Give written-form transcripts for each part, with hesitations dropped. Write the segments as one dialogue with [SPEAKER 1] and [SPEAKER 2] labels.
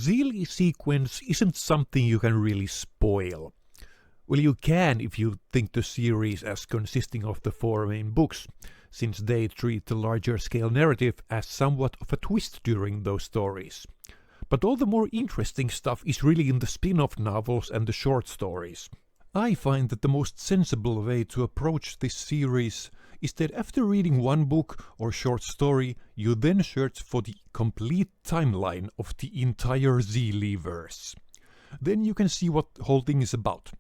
[SPEAKER 1] Xeelee sequence isn't something you can really spoil. Well, you can if you think the series as consisting of the 4 main books, since they treat the larger scale narrative as somewhat of a twist during those stories. But all the more interesting stuff is really in the spin-off novels and the short stories. I find that the most sensible way to approach this series is that after reading one book or short story, you then search for the complete timeline of the entire Xeelee-verse. Then you can see what the whole thing is about,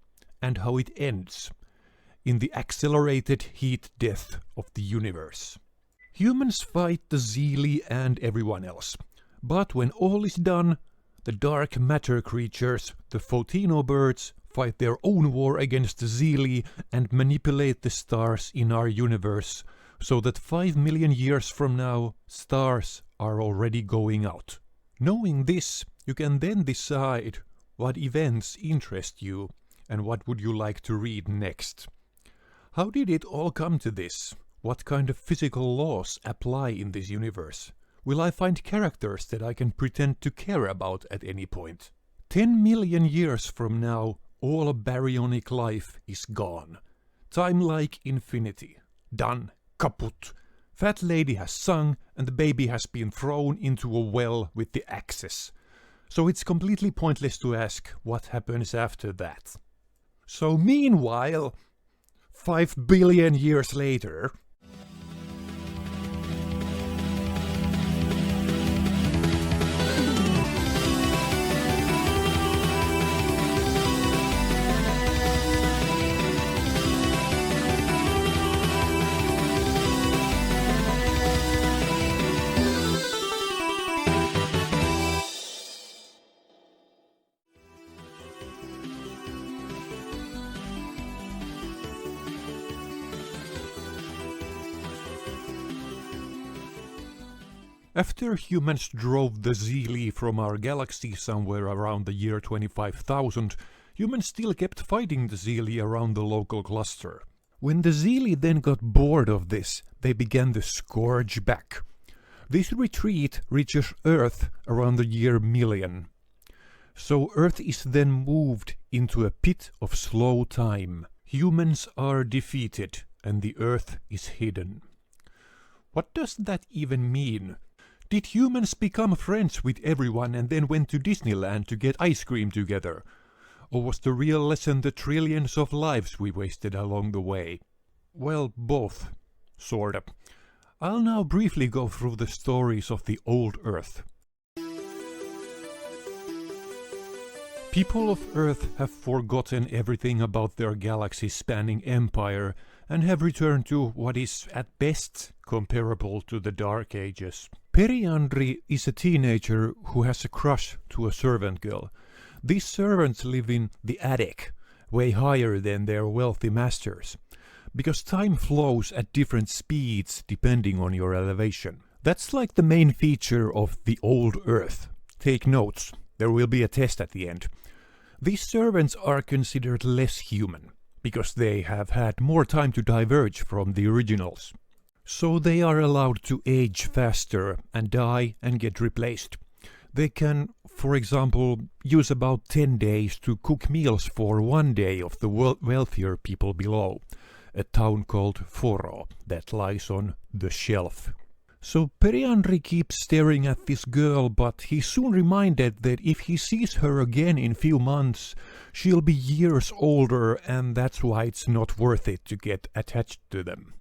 [SPEAKER 1] and how it ends, in the accelerated heat death of the universe. Humans fight the Xeelee and everyone else, but when all is done, the dark matter creatures, the Photino birds, fight their own war against the Xeelee and manipulate the stars in our universe, so that 5 million years from now, stars are already going out. Knowing this, you can then decide what events interest you and what would you like to read next. How did it all come to this? What kind of physical laws apply in this universe? Will I find characters that I can pretend to care about at any point? 10 million years from now, all baryonic life is gone. Time like infinity. Done. Kaput. Fat lady has sung and the baby has been thrown into a well with the axes. So it's completely pointless to ask what happens after that. So meanwhile, 5 billion years later, after humans drove the Xeelee from our galaxy somewhere around the year 25,000, humans still kept fighting the Xeelee around the local cluster. When the Xeelee then got bored of this, they began the Scourge back. This retreat reaches Earth around the year 1000. So Earth is then moved into a pit of slow time. Humans are defeated and the Earth is hidden. What does that even mean? Did humans become friends with everyone and then went to Disneyland to get ice cream together? Or was the real lesson the trillions of lives we wasted along the way? Well, both. Sorta. I'll now briefly go through the stories of the old Earth. People of Earth have forgotten everything about their galaxy-spanning empire and have returned to what is at best comparable to the Dark Ages. Periandry is a teenager who has a crush to a servant girl. These servants live in the attic, way higher than their wealthy masters, because time flows at different speeds depending on your elevation. That's like the main feature of the old Earth. Take notes, there will be a test at the end. These servants are considered less human, because they have had more time to diverge from the originals. So they are allowed to age faster and die and get replaced. They can, for example, use about 10 days to cook meals for 1 day of the wealthier people below, a town called Foro that lies on the shelf. So Periandry keeps staring at this girl, but he's soon reminded that if he sees her again in few months, she'll be years older, and that's why it's not worth it to get attached to them.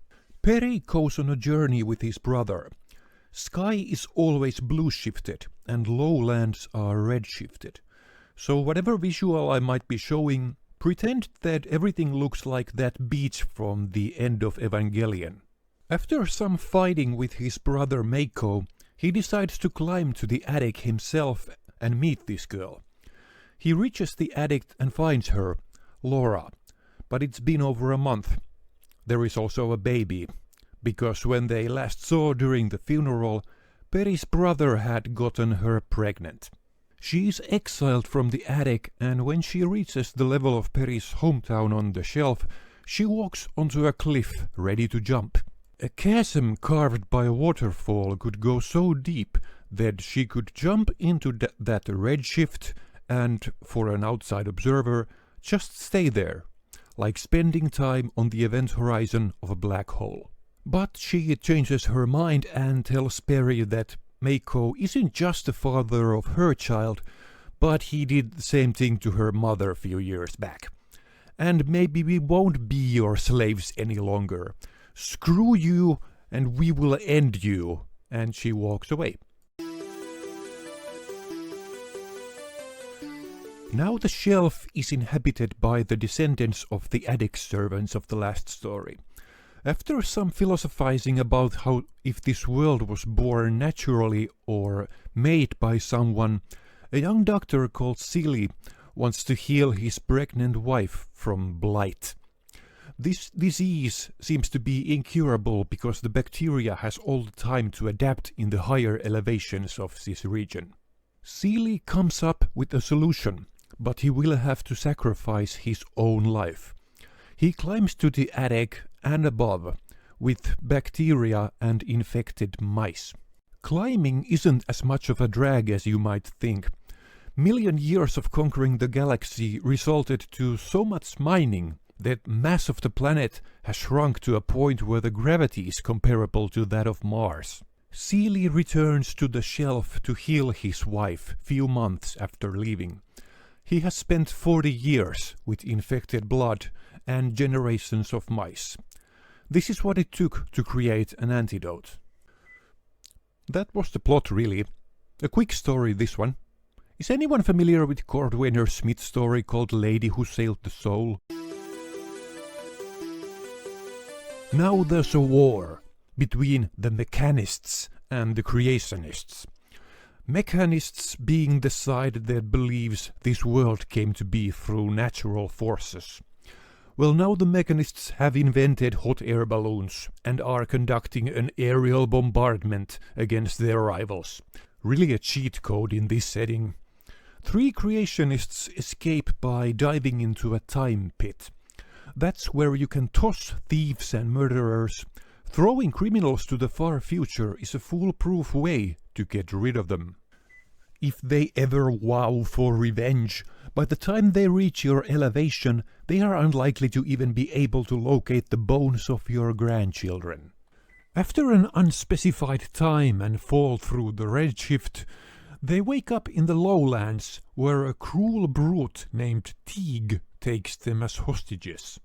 [SPEAKER 1] Peri goes on a journey with his brother. Sky is always blue shifted and lowlands are red shifted. So whatever visual I might be showing, pretend that everything looks like that beach from the end of Evangelion. After some fighting with his brother Meiko, he decides to climb to the attic himself and meet this girl. He reaches the attic and finds her, Laura, but it's been over a month. There is also a baby, because when they last saw during the funeral, Peri's brother had gotten her pregnant. She is exiled from the attic, and when she reaches the level of Peri's hometown on the shelf, she walks onto a cliff ready to jump. A chasm carved by a waterfall could go so deep that she could jump into that redshift and, for an outside observer, just stay there, like spending time on the event horizon of a black hole. But she changes her mind and tells Perry that Mako isn't just the father of her child, but he did the same thing to her mother a few years back. And maybe we won't be your slaves any longer. Screw you, and we will end you. And she walks away. Now the shelf is inhabited by the descendants of the attic servants of the last story. After some philosophizing about how if this world was born naturally or made by someone, a young doctor called Xeelee wants to heal his pregnant wife from blight. This disease seems to be incurable because the bacteria has all the time to adapt in the higher elevations of this region. Xeelee comes up with a solution, but he will have to sacrifice his own life. He climbs to the attic and above with bacteria and infected mice. Climbing isn't as much of a drag as you might think. Million years of conquering the galaxy resulted to so much mining that mass of the planet has shrunk to a point where the gravity is comparable to that of Mars. Xeelee returns to the shelf to heal his wife few months after leaving. He has spent 40 years with infected blood and generations of mice. This is what it took to create an antidote. That was the plot, really. A quick story, this one. Is anyone familiar with Cordwainer Smith's story called Lady Who Sailed the Soul? Now there's a war between the mechanists and the creationists. Mechanists being the side that believes this world came to be through natural forces. Well, now the mechanists have invented hot air balloons and are conducting an aerial bombardment against their rivals. Really a cheat code in this setting. 3 creationists escape by diving into a time pit. That's where you can toss thieves and murderers. Throwing criminals to the far future is a foolproof way to get rid of them. If they ever vow for revenge, by the time they reach your elevation, they are unlikely to even be able to locate the bones of your grandchildren. After an unspecified time and fall through the redshift, they wake up in the lowlands where a cruel brute named Teague takes them as hostages.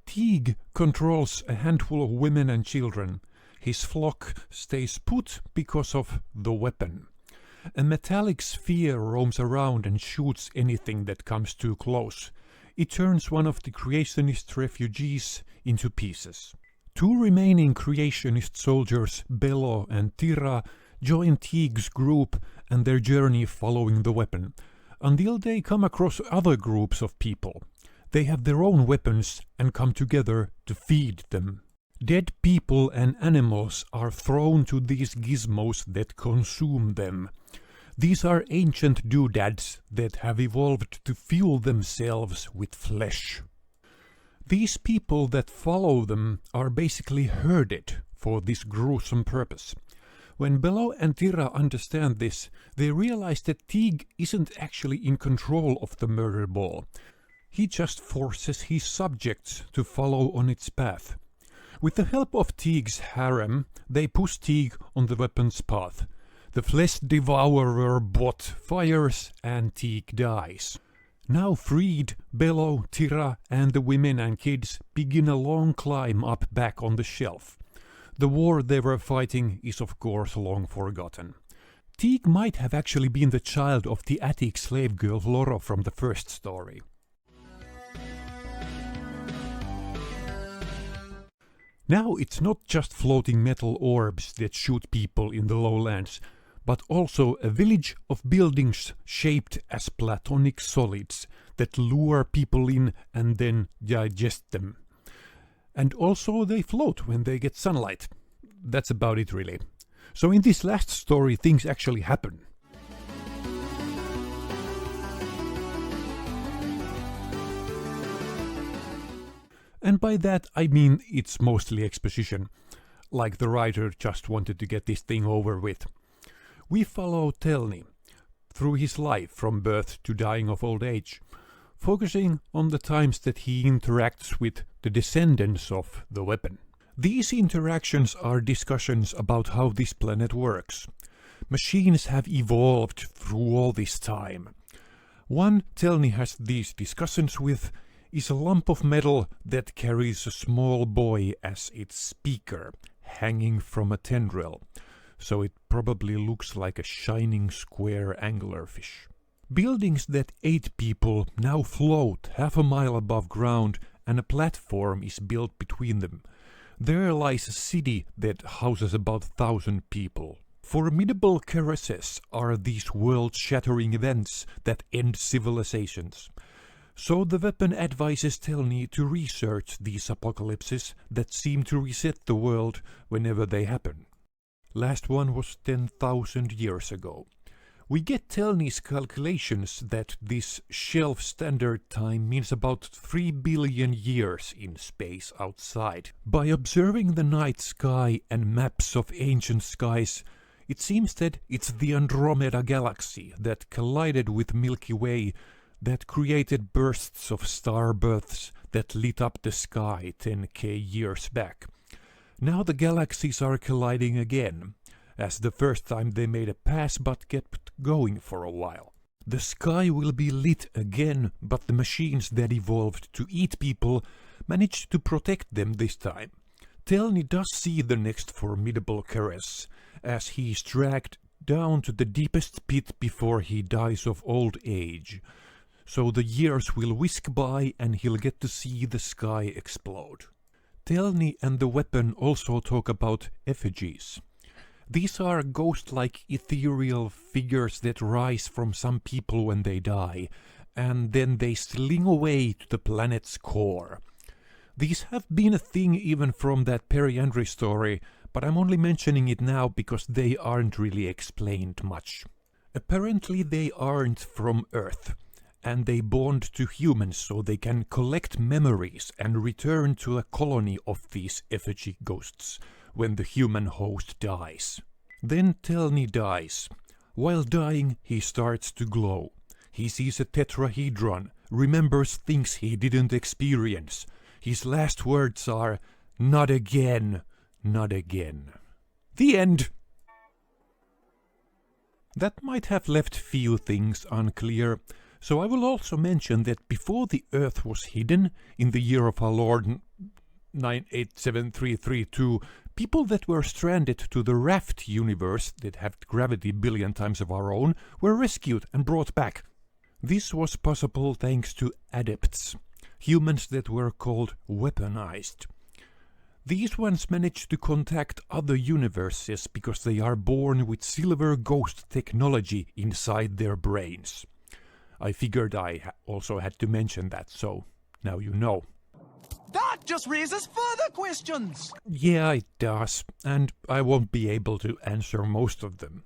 [SPEAKER 1] Teague controls a handful of women and children. His flock stays put because of the weapon. A metallic sphere roams around and shoots anything that comes too close. It turns one of the creationist refugees into pieces. 2 remaining creationist soldiers, Bello and Tira, join Teague's group and their journey following the weapon, until they come across other groups of people. They have their own weapons and come together to feed them. Dead people and animals are thrown to these gizmos that consume them. These are ancient doodads that have evolved to fuel themselves with flesh. These people that follow them are basically herded for this gruesome purpose. When Bello and Tira understand this, they realize that Teague isn't actually in control of the murder ball. He just forces his subjects to follow on its path. With the help of Teague's harem, they push Teague on the weapon's path. The flesh devourer bot fires and Teague dies. Now freed, Bello, Tira and the women and kids begin a long climb up back on the shelf. The war they were fighting is of course long forgotten. Teague might have actually been the child of the attic slave girl Loro from the first story. Now it's not just floating metal orbs that shoot people in the lowlands, but also a village of buildings shaped as platonic solids that lure people in and then digest them. And also they float when they get sunlight. That's about it really. So in this last story things actually happen. And by that I mean it's mostly exposition, like the writer just wanted to get this thing over with. We follow Telny through his life from birth to dying of old age, focusing on the times that he interacts with the descendants of the weapon. These interactions are discussions about how this planet works. Machines have evolved through all this time. One Telny has these discussions with is a lump of metal that carries a small boy as its speaker, hanging from a tendril, so it probably looks like a shining square anglerfish. Buildings that 8 people now float half a mile above ground, and a platform is built between them. There lies a city that houses about 1,000 people. Formidable caresses are these world-shattering events that end civilizations. So the weapon advises Telny to research these apocalypses that seem to reset the world whenever they happen. Last one was 10,000 years ago. We get Telny's calculations that this shelf standard time means about 3 billion years in space outside. By observing the night sky and maps of ancient skies, it seems that it's the Andromeda galaxy that collided with Milky Way that created bursts of star births that lit up the sky 10k years back. Now the galaxies are colliding again, as the first time they made a pass but kept going for a while. The sky will be lit again, but the machines that evolved to eat people managed to protect them this time. Telny does see the next formidable caress, as he is dragged down to the deepest pit before he dies of old age. So the years will whisk by and he'll get to see the sky explode. Telny and the weapon also talk about effigies. These are ghost-like ethereal figures that rise from some people when they die, and then they sling away to the planet's core. These have been a thing even from that Periandry story, but I'm only mentioning it now because they aren't really explained much. Apparently they aren't from Earth, and they bond to humans so they can collect memories and return to a colony of these effigy ghosts when the human host dies. Then Telny dies. While dying, he starts to glow. He sees a tetrahedron, remembers things he didn't experience. His last words are, "Not again, not again." The end! That might have left few things unclear, so I will also mention that before the Earth was hidden, in the year of our Lord 987332, people that were stranded to the Raft universe that had gravity billion times of our own were rescued and brought back. This was possible thanks to adepts, humans that were called weaponized. These ones manage to contact other universes because they are born with silver ghost technology inside their brains. I figured I also had to mention that, so now you know.
[SPEAKER 2] That just raises further questions!
[SPEAKER 1] Yeah, it does, and I won't be able to answer most of them.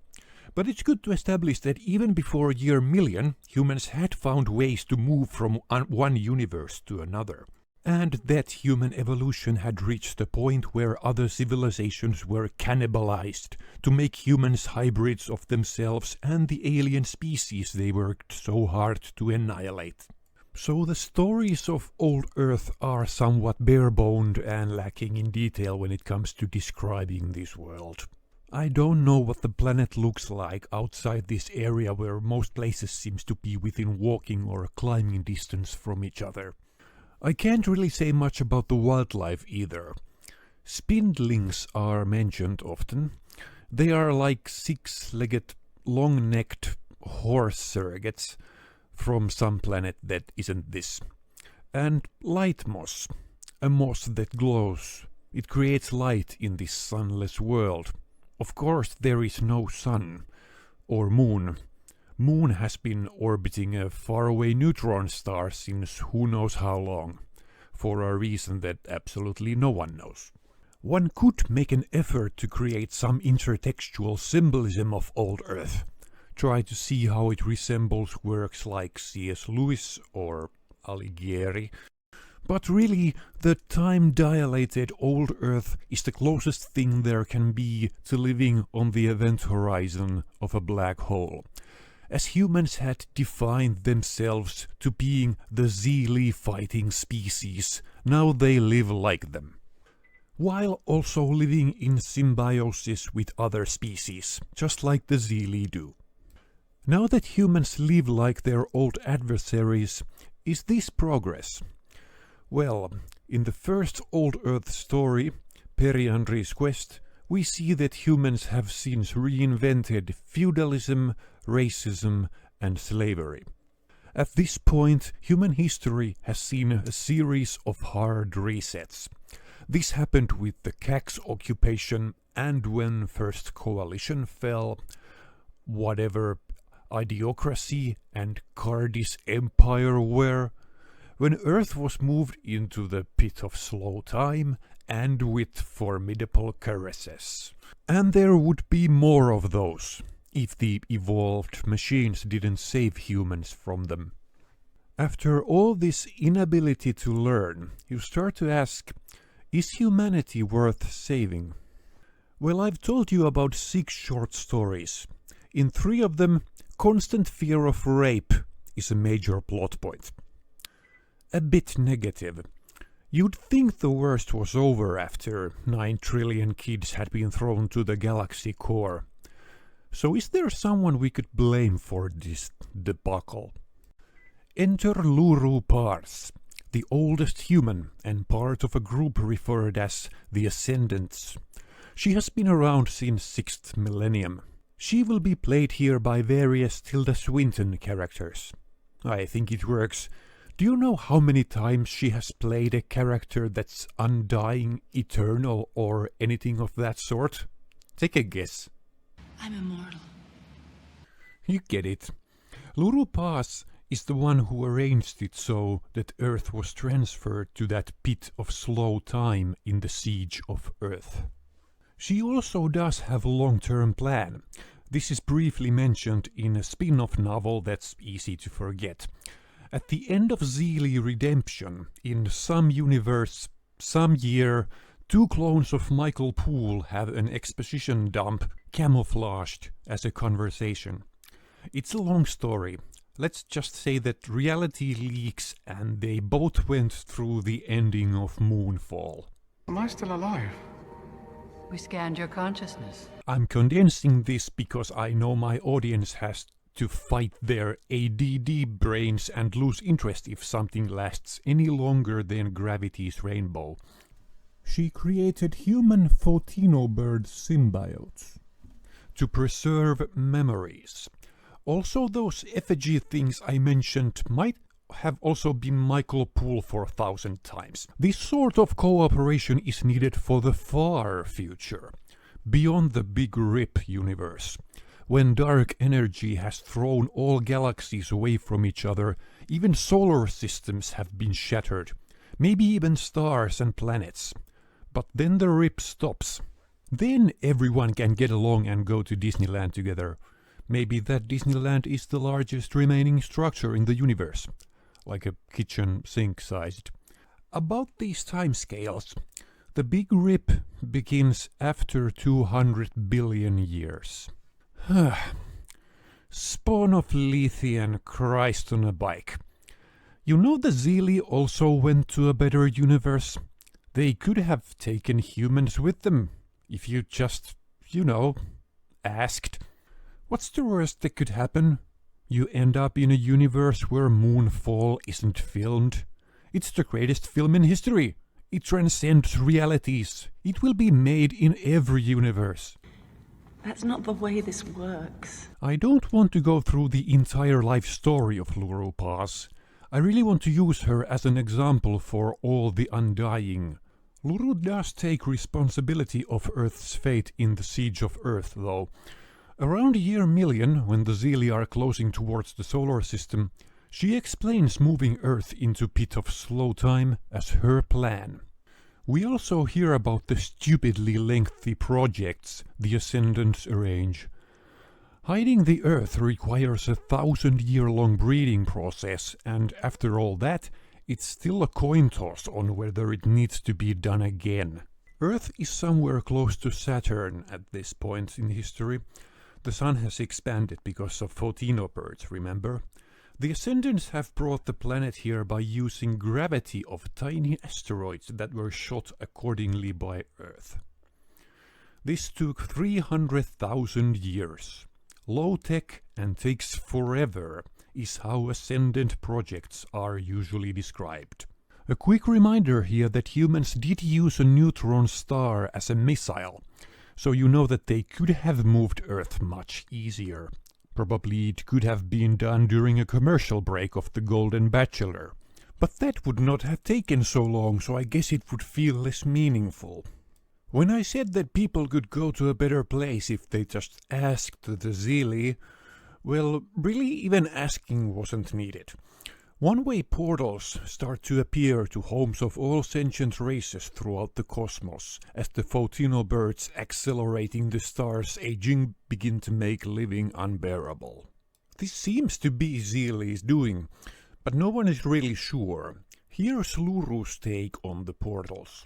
[SPEAKER 1] But it's good to establish that even before year million, humans had found ways to move from one universe to another. And that human evolution had reached a point where other civilizations were cannibalized to make humans hybrids of themselves and the alien species they worked so hard to annihilate. So the stories of old Earth are somewhat bare-boned and lacking in detail when it comes to describing this world. I don't know what the planet looks like outside this area where most places seems to be within walking or climbing distance from each other. I can't really say much about the wildlife either. Spindlings are mentioned often. They are like 6-legged, long-necked horse surrogates from some planet that isn't this. And light moss, a moss that glows. It creates light in this sunless world. Of course there is no sun, or moon. Moon has been orbiting a faraway neutron star since who knows how long, for a reason that absolutely no one knows. One could make an effort to create some intertextual symbolism of old Earth. Try to see how it resembles works like C.S. Lewis or Alighieri. But really, the time-dilated old Earth is the closest thing there can be to living on the event horizon of a black hole, as humans had defined themselves to being the Xeelee fighting species. Now they live like them, while also living in symbiosis with other species, just like the Xeelee do. Now that humans live like their old adversaries, is this progress? Well, in the first Old Earth story, Periandry's Quest, we see that humans have since reinvented feudalism, racism, and slavery. At this point, human history has seen a series of hard resets. This happened with the Cax occupation and when First Coalition fell, whatever Idiocracy and Cardis Empire were, when Earth was moved into the pit of slow time and with formidable caresses. And there would be more of those, if the evolved machines didn't save humans from them. After all this inability to learn, you start to ask, is humanity worth saving? Well, I've told you about 6 short stories. In 3 of them, constant fear of rape is a major plot point. A bit negative. You'd think the worst was over after 9 trillion kids had been thrown to the galaxy core. So is there someone we could blame for this debacle? Enter Luru Parz, the oldest human and part of a group referred as the Ascendants. She has been around since 6th millennium. She will be played here by various Tilda Swinton characters. I think it works. Do you know how many times she has played a character that's undying, eternal, or anything of that sort? Take a guess.
[SPEAKER 3] I'm immortal.
[SPEAKER 1] You get it. Luru Parz is the one who arranged it so that Earth was transferred to that pit of slow time in the Siege of Earth. She also does have a long-term plan. This is briefly mentioned in a spin-off novel that's easy to forget. At the end of Xeelee Redemption, in some universe, some year, 2 clones of Michael Poole have an exposition dump camouflaged as a conversation. It's a long story. Let's just say that reality leaks and they both went through the ending of Moonfall.
[SPEAKER 4] Am I still alive?
[SPEAKER 3] We scanned your consciousness.
[SPEAKER 1] I'm condensing this because I know my audience has to fight their ADD brains and lose interest if something lasts any longer than gravity's rainbow. She created human photinobird symbiotes to preserve memories. Also, those effigy things I mentioned might have also been Michael Poole for 1,000 times. This sort of cooperation is needed for the far future, beyond the Big Rip universe. When dark energy has thrown all galaxies away from each other, even solar systems have been shattered, maybe even stars and planets. But then the rip stops. Then everyone can get along and go to Disneyland together. Maybe that Disneyland is the largest remaining structure in the universe, like a kitchen sink sized. About these timescales, the Big Rip begins after 200 billion years. Spawn of Lethean, Christ on a bike. You know the Xeelee also went to a better universe? They could have taken humans with them, if you just, asked. What's the worst that could happen? You end up in a universe where Moonfall isn't filmed. It's the greatest film in history. It transcends realities. It will be made in every universe.
[SPEAKER 5] That's not the way this works.
[SPEAKER 1] I don't want to go through the entire life story of Luru Parz. I really want to use her as an example for all the undying. Luru does take responsibility of Earth's fate in the Siege of Earth, though. Around year 1,000,000, when the Xeelee are closing towards the solar system, she explains moving Earth into pit of slow time as her plan. We also hear about the stupidly lengthy projects the Ascendants arrange. Hiding the Earth requires a 1,000-year-long breeding process, and after all that, it's still a coin toss on whether it needs to be done again. Earth is somewhere close to Saturn at this point in history. The sun has expanded because of Birds, remember? The Ascendants have brought the planet here by using gravity of tiny asteroids that were shot accordingly by Earth. This took 300,000 years. Low tech and takes forever is how Ascendant projects are usually described. A quick reminder here that humans did use a neutron star as a missile, so you know that they could have moved Earth much easier. Probably it could have been done during a commercial break of The Golden Bachelor. But that would not have taken so long, so I guess it would feel less meaningful. When I said that people could go to a better place if they just asked the Xeelee, well, really even asking wasn't needed. One-way portals start to appear to homes of all sentient races throughout the cosmos, as the Birds accelerating the stars' aging begin to make living unbearable. This seems to be Xeelee's doing, but no one is really sure. Here's Luru's take on the portals.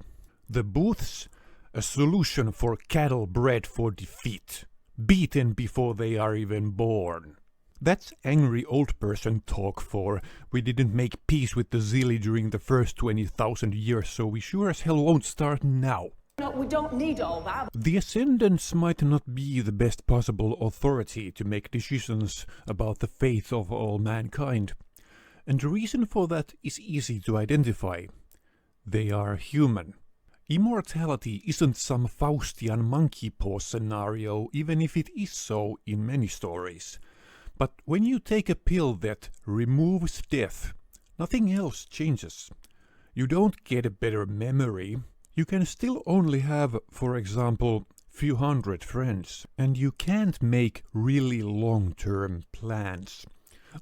[SPEAKER 1] The booths, a solution for cattle bred for defeat, beaten before they are even born. That's angry old person talk for we didn't make peace with the Xeelee during the first 20,000 years, so we sure as hell won't start now.
[SPEAKER 4] No, we don't need all that.
[SPEAKER 1] The Ascendants might not be the best possible authority to make decisions about the fate of all mankind. And the reason for that is easy to identify. They are human. Immortality isn't some Faustian monkey paw scenario, even if it is so in many stories. But when you take a pill that removes death, nothing else changes. You don't get a better memory. You can still only have, for example, few hundred friends, and you can't make really long-term plans,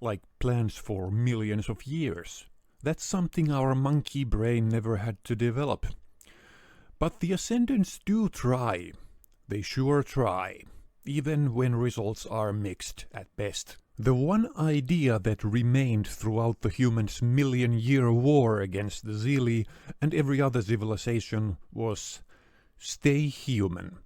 [SPEAKER 1] like plans for millions of years. That's something our monkey brain never had to develop. But the Ascendants do try. They sure try, even when results are mixed at best. The one idea that remained throughout the humans' million-year war against the Xeelee and every other civilization was stay human.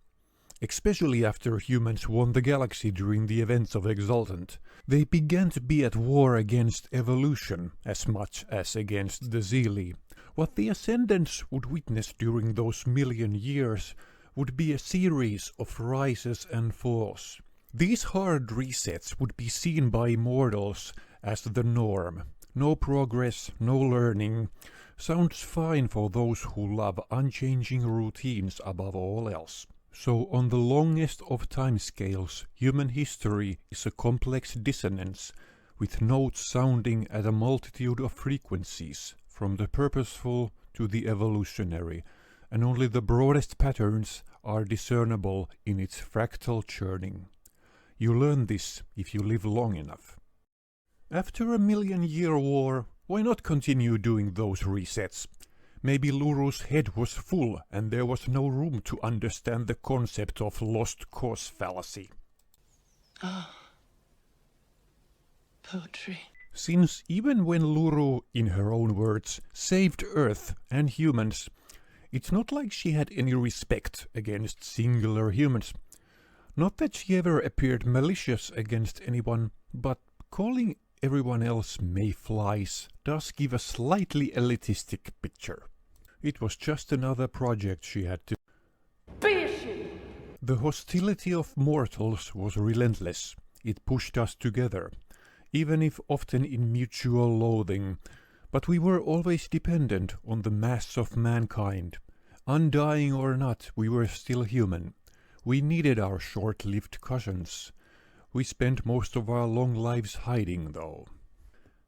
[SPEAKER 1] Especially after humans won the galaxy during the events of Exultant, they began to be at war against evolution as much as against the Xeelee. What the Ascendants would witness during those million years would be a series of rises and falls. These hard resets would be seen by mortals as the norm. No progress, no learning. Sounds fine for those who love unchanging routines above all else. So on the longest of timescales, human history is a complex dissonance, with notes sounding at a multitude of frequencies, from the purposeful to the evolutionary, and only the broadest patterns are discernible in its fractal churning. You learn this if you live long enough. After a million-year war, why not continue doing those resets? Maybe Luru's head was full and there was no room to understand the concept of lost cause fallacy.
[SPEAKER 5] Poetry.
[SPEAKER 1] Since even when Luru, in her own words, saved Earth and humans, it's not like she had any respect against singular humans. Not that she ever appeared malicious against anyone, but calling everyone else mayflies does give a slightly elitistic picture. It was just another project she had to... The hostility of mortals was relentless. It pushed us together, even if often in mutual loathing, but we were always dependent on the mass of mankind. Undying or not, we were still human. We needed our short-lived cousins. We spent most of our long lives hiding, though.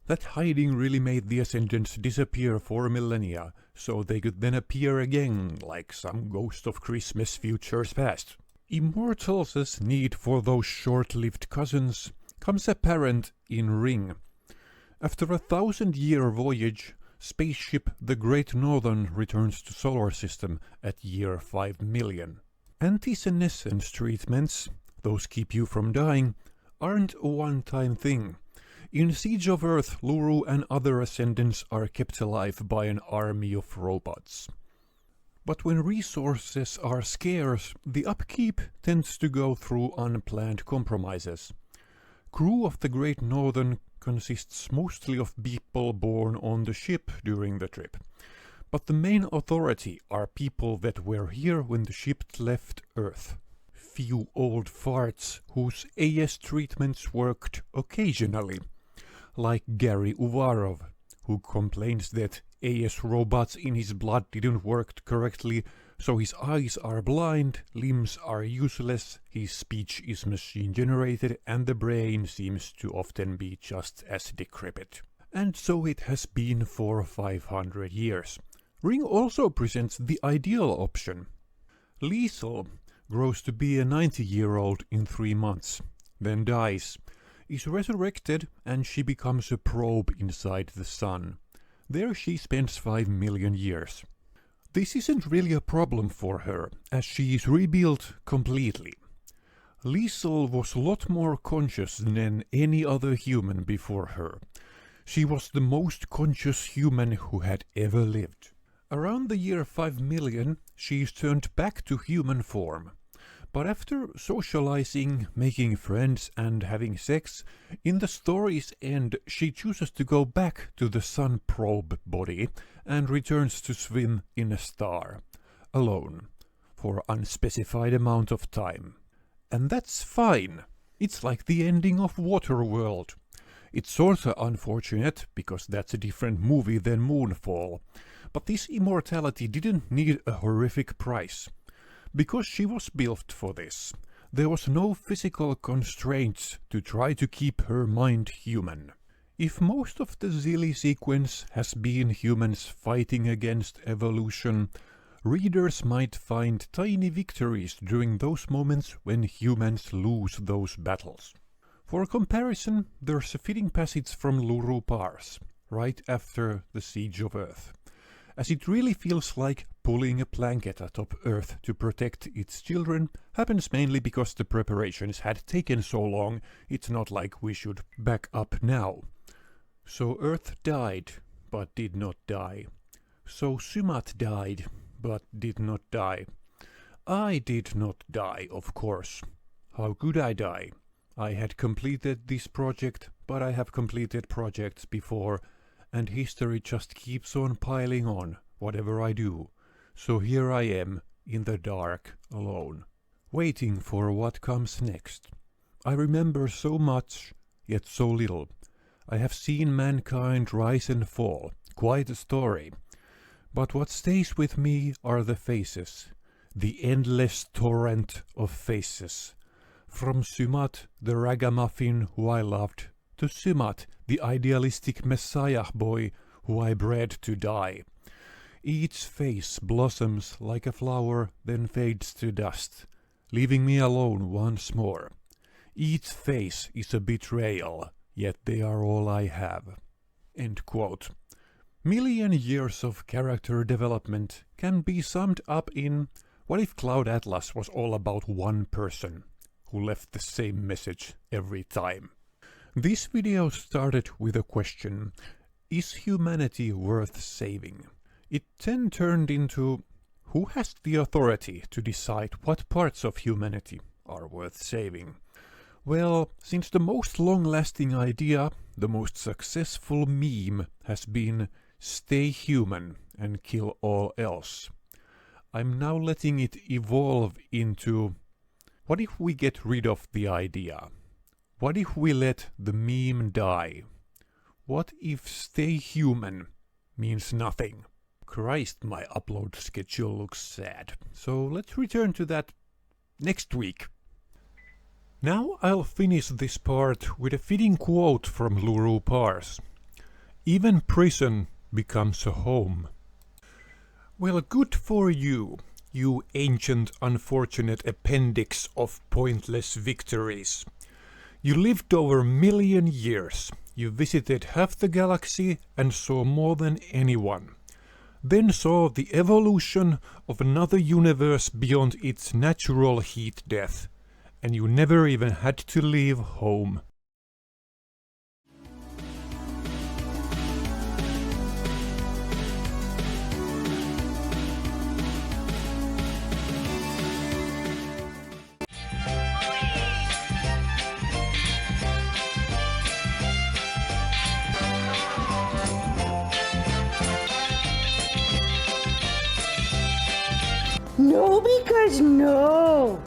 [SPEAKER 1] That hiding really made the Ascendants disappear for millennia, so they could then appear again, like some ghost of Christmas futures past. Immortals' need for those short-lived cousins comes apparent in Ring. After a 1,000-year voyage, spaceship the Great Northern returns to solar system at year 5 million. Anti-senescence treatments, those keep you from dying, aren't a one-time thing. In Siege of Earth, Luru and other Ascendants are kept alive by an army of robots. But when resources are scarce, the upkeep tends to go through unplanned compromises. Crew of the Great Northern consists mostly of people born on the ship during the trip. But the main authority are people that were here when the ship left Earth. Few old farts whose AS treatments worked occasionally, like Gary Uvarov, who complains that AS robots in his blood didn't work correctly, so his eyes are blind, limbs are useless, his speech is machine-generated, and the brain seems to often be just as decrepit. And so it has been for 500 years. Ring also presents the ideal option. Liesel grows to be a 90-year-old in 3 months, then dies, is resurrected, and she becomes a probe inside the sun. There she spends 5 million years. This isn't really a problem for her, as she is rebuilt completely. Liesel was a lot more conscious than any other human before her. She was the most conscious human who had ever lived. Around the year 5 million, she is turned back to human form. But after socializing, making friends and having sex, in the story's end she chooses to go back to the sun probe body and returns to swim in a star, alone, for unspecified amount of time. And that's fine. It's like the ending of Waterworld. It's sorta unfortunate, because that's a different movie than Moonfall. But this immortality didn't need a horrific price. Because she was built for this, there was no physical constraints to try to keep her mind human. If most of the Xeelee sequence has been humans fighting against evolution, readers might find tiny victories during those moments when humans lose those battles. For comparison, there's a fitting passage from Luru Parz, right after the Siege of Earth, as it really feels like pulling a blanket atop Earth to protect its children happens mainly because the preparations had taken so long. It's not like we should back up now. So Earth died, but did not die. So Sumat died, but did not die. I did not die, of course. How could I die? I had completed this project, but I have completed projects before, and history just keeps on piling on, whatever I do. So here I am, in the dark, alone, waiting for what comes next. I remember so much, yet so little. I have seen mankind rise and fall, quite a story. But what stays with me are the faces, the endless torrent of faces. From Sumat, the ragamuffin who I loved, to Sumat, the idealistic messiah boy who I bred to die. Each face blossoms like a flower, then fades to dust, leaving me alone once more. Each face is a betrayal, yet they are all I have. End quote. Million years of character development can be summed up in what if Cloud Atlas was all about one person who left the same message every time. This video started with a question: is humanity worth saving? It then turned into who has the authority to decide what parts of humanity are worth saving? Well, since the most long-lasting idea, the most successful meme has been stay human and kill all else, I'm now letting it evolve into what if we get rid of the idea? What if we let the meme die? What if stay human means nothing? Christ, my upload schedule looks sad. So let's return to that next week. Now I'll finish this part with a fitting quote from Luru Parz. Even prison becomes a home. Well, good for you, you ancient unfortunate appendix of pointless victories. You lived over 1 million years. You visited half the galaxy and saw more than anyone. Then saw the evolution of another universe beyond its natural heat death. And you never even had to leave home.
[SPEAKER 6] No, because no.